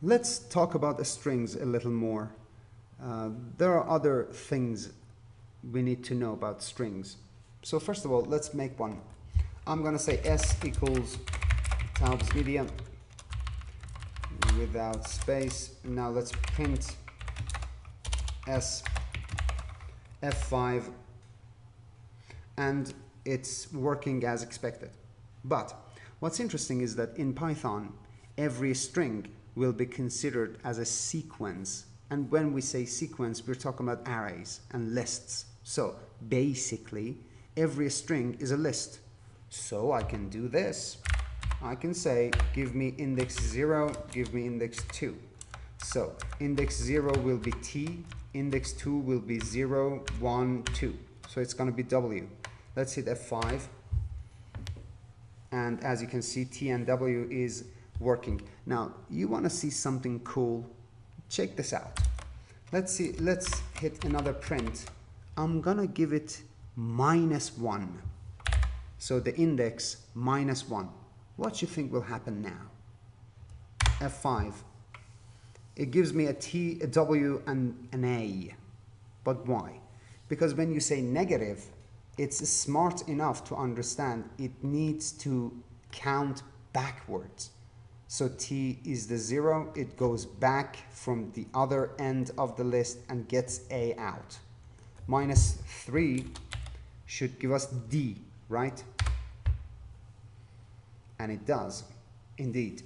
Let's talk about the strings a little more. There are other things we need to know about strings. So first of all, let's make one. I'm going to say s equals Taubes Media without space. Now let's print s f5, and it's working as expected. But what's interesting is that in Python, every string will be considered as a sequence. And when we say sequence, we're talking about arrays and lists. So basically, every string is a list. So I can do this. I can say, give me index 0, give me index 2. So index 0 will be T, index 2 will be 0, 1, 2. So it's going to be W. Let's hit F5. And as you can see, T and W is working. Now, you want to see something cool? Check this out. Let's hit another print. I'm going to give it -1. So the index -1. What do you think will happen now? F5. It gives me a T, a W, and an A. But why? Because when you say negative, it's smart enough to understand it needs to count backwards. So T is the 0, it goes back from the other end of the list and gets A out. -3 should give us D, right? And it does, indeed.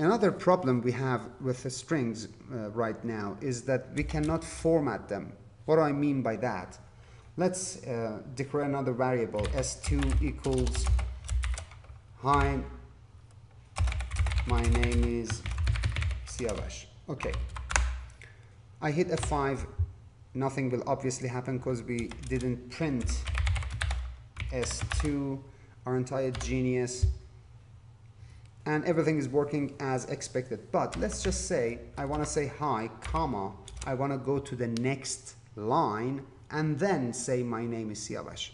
Another problem we have with the strings right now is that we cannot format them. What do I mean by that? Let's declare another variable, s2 equals hi, my name is Siavash. Okay. I hit F5, nothing will obviously happen because we didn't print s2, aren't I a genius? And everything is working as expected. But let's just say, I want to say hi, comma, I want to go to the next line and then say my name is Siavash.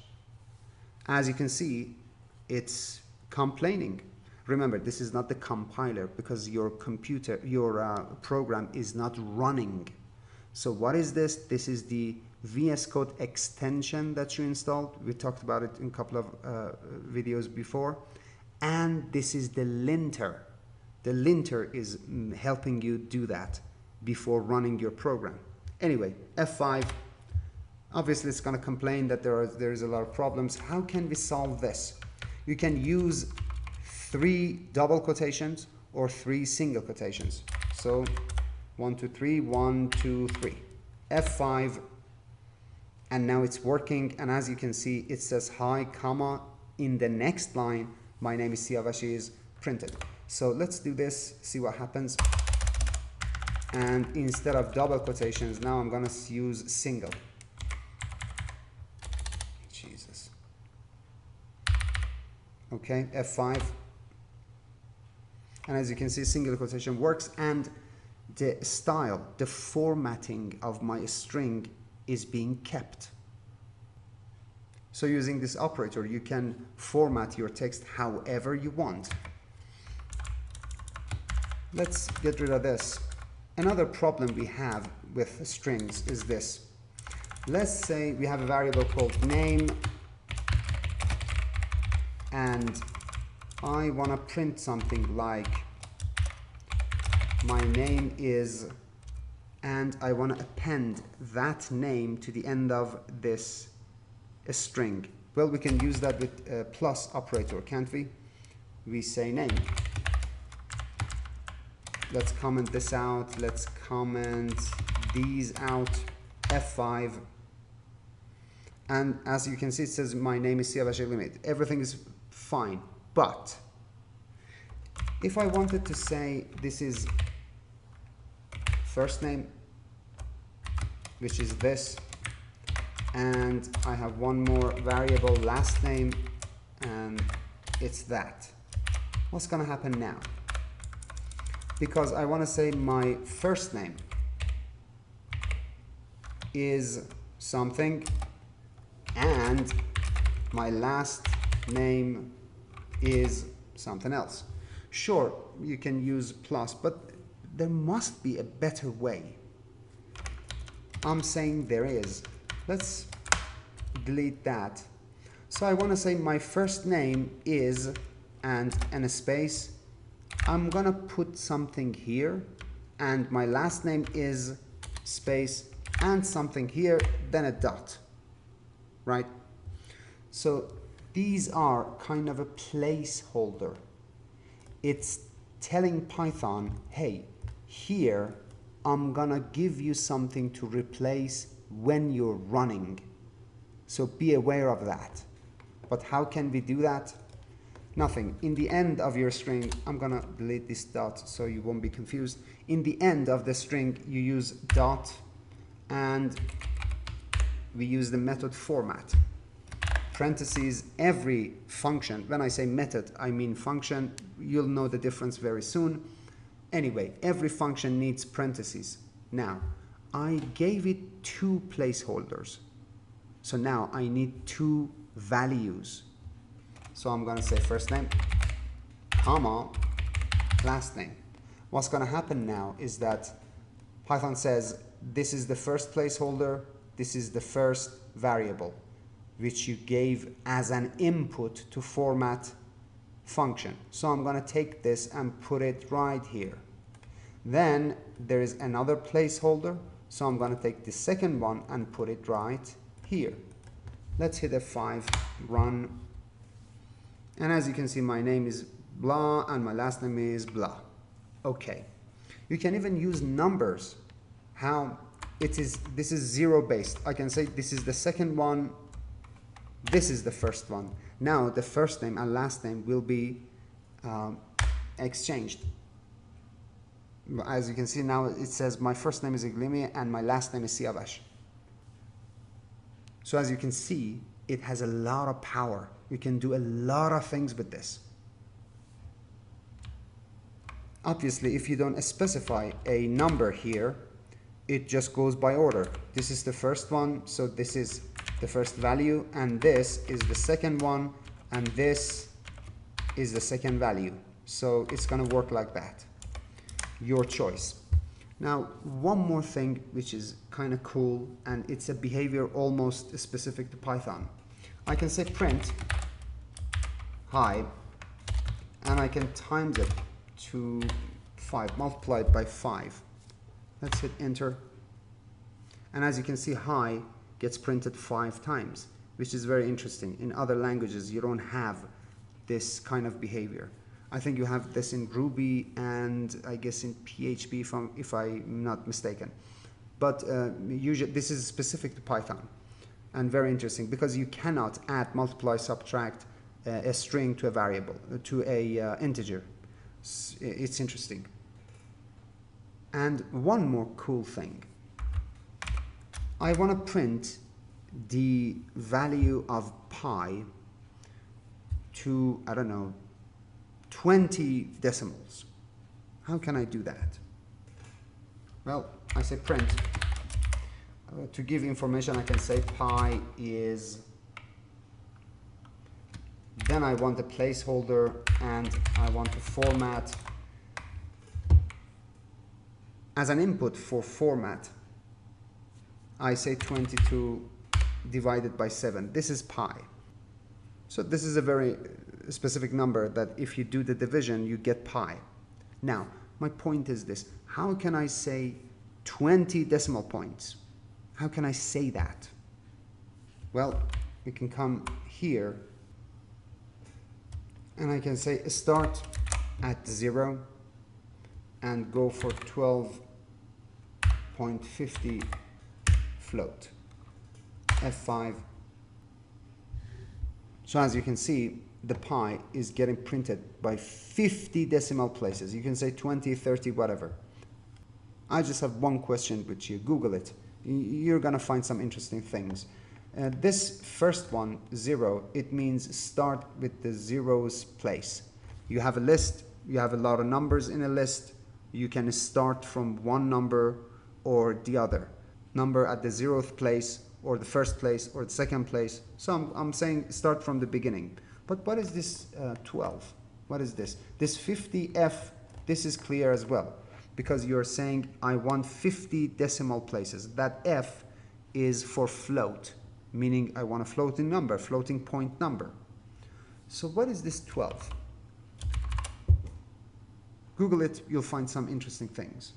As you can see, it's complaining. Remember, this is not the compiler because your program is not running. So what is this? This is the VS Code extension that you installed. We talked about it in a couple of videos before. And this is the linter. The linter is helping you do that before running your program. Anyway, F5, obviously it's going to complain that there is a lot of problems. How can we solve this? You can use 3 double quotations or 3 single quotations. So 1, 2, 3, 1, 2, 3. F5, and now it's working. And as you can see, it says hi, comma, in the next line, my name is Siavash is printed. So let's do this, see what happens. And instead of double quotations, now I'm going to use single. Jesus. Okay, F5. And as you can see, single quotation works, and the style, the formatting of my string is being kept. So using this operator, you can format your text however you want. Let's get rid of this. Another problem we have with strings is this. Let's say we have a variable called name, and I want to print something like my name is, and I want to append that name to the end of this a string. Well, we can use that with a plus operator, can't we? We say name. Let's comment this out. Let's comment these out. F5. And as you can see, it says my name is Siavash Limit. Everything is fine. But if I wanted to say this is first name, which is this, and I have one more variable, last name, and it's that. What's going to happen now? Because I want to say my first name is something and my last name is something else. Sure, you can use plus, but there must be a better way. I'm saying there is. Let's delete that. So I want to say my first name is, and a space. I'm gonna put something here, and my last name is space and something here, then a dot, right? So these are kind of a placeholder. It's telling Python, hey, here I'm gonna give you something to replace when you're running. So be aware of that. But how can we do that? Nothing. In the end of your string, I'm gonna delete this dot so you won't be confused. In the end of the string, you use dot, and we use the method format. Parentheses, every function. When I say method, I mean function. You'll know the difference very soon. Anyway, every function needs parentheses. Now, I gave it 2 placeholders. So now I need 2 values. So I'm going to say first name, comma, last name. What's going to happen now is that Python says this is the first placeholder, this is the first variable, which you gave as an input to format function. So I'm going to take this and put it right here. Then there is another placeholder, so I'm going to take the second one and put it right here. Let's hit F5, run. And as you can see, my name is blah and my last name is blah. Okay. You can even use numbers. How it is, this is 0 based. I can say this is the second one, this is the first one. Now the first name and last name will be exchanged. As you can see now, it says my first name is Iglimi and my last name is Siavash. So as you can see, it has a lot of power. You can do a lot of things with this. Obviously, if you don't specify a number here, it just goes by order. This is the first one, so this is the first value, and this is the second one, and this is the second value. So it's gonna work like that. Your choice. Now, one more thing which is kind of cool, and it's a behavior almost specific to Python. I can say print hi, and I can times it to 5, multiplied by 5. Let's hit enter. And as you can see, hi gets printed 5 times, which is very interesting. In other languages, you don't have this kind of behavior. I think you have this in Ruby and I guess in PHP, if I'm not mistaken. But usually this is specific to Python, and very interesting because you cannot add, multiply, subtract a string to a variable, to a integer. It's interesting. And one more cool thing. I want to print the value of pi to, I don't know, 20 decimals. How can I do that? Well, I say print. To give information, I can say pi is, then I want a placeholder and I want to format. As an input for format, I say 22 divided by 7. This is pi. So this is a very specific number that if you do the division, you get pi. Now, my point is this. How can I say 20 decimal points? How can I say that? Well, we can come here and I can say start at 0 and go for 12.50 float. F5. So as you can see, the pi is getting printed by 50 decimal places. You can say 20, 30, whatever. I just have one question, which you Google it. You're gonna find some interesting things. This first one, 0, it means start with the zeros place. You have a list, you have a lot of numbers in a list, you can start from one number or the other. Number at the 0th place, or the first place, or the second place. So I'm saying start from the beginning. But what is this 12? What is this? This 50F, this is clear as well, because you're saying I want 50 decimal places. That F is for float, meaning I want a floating number, floating point number. So what is this 12? Google it, you'll find some interesting things.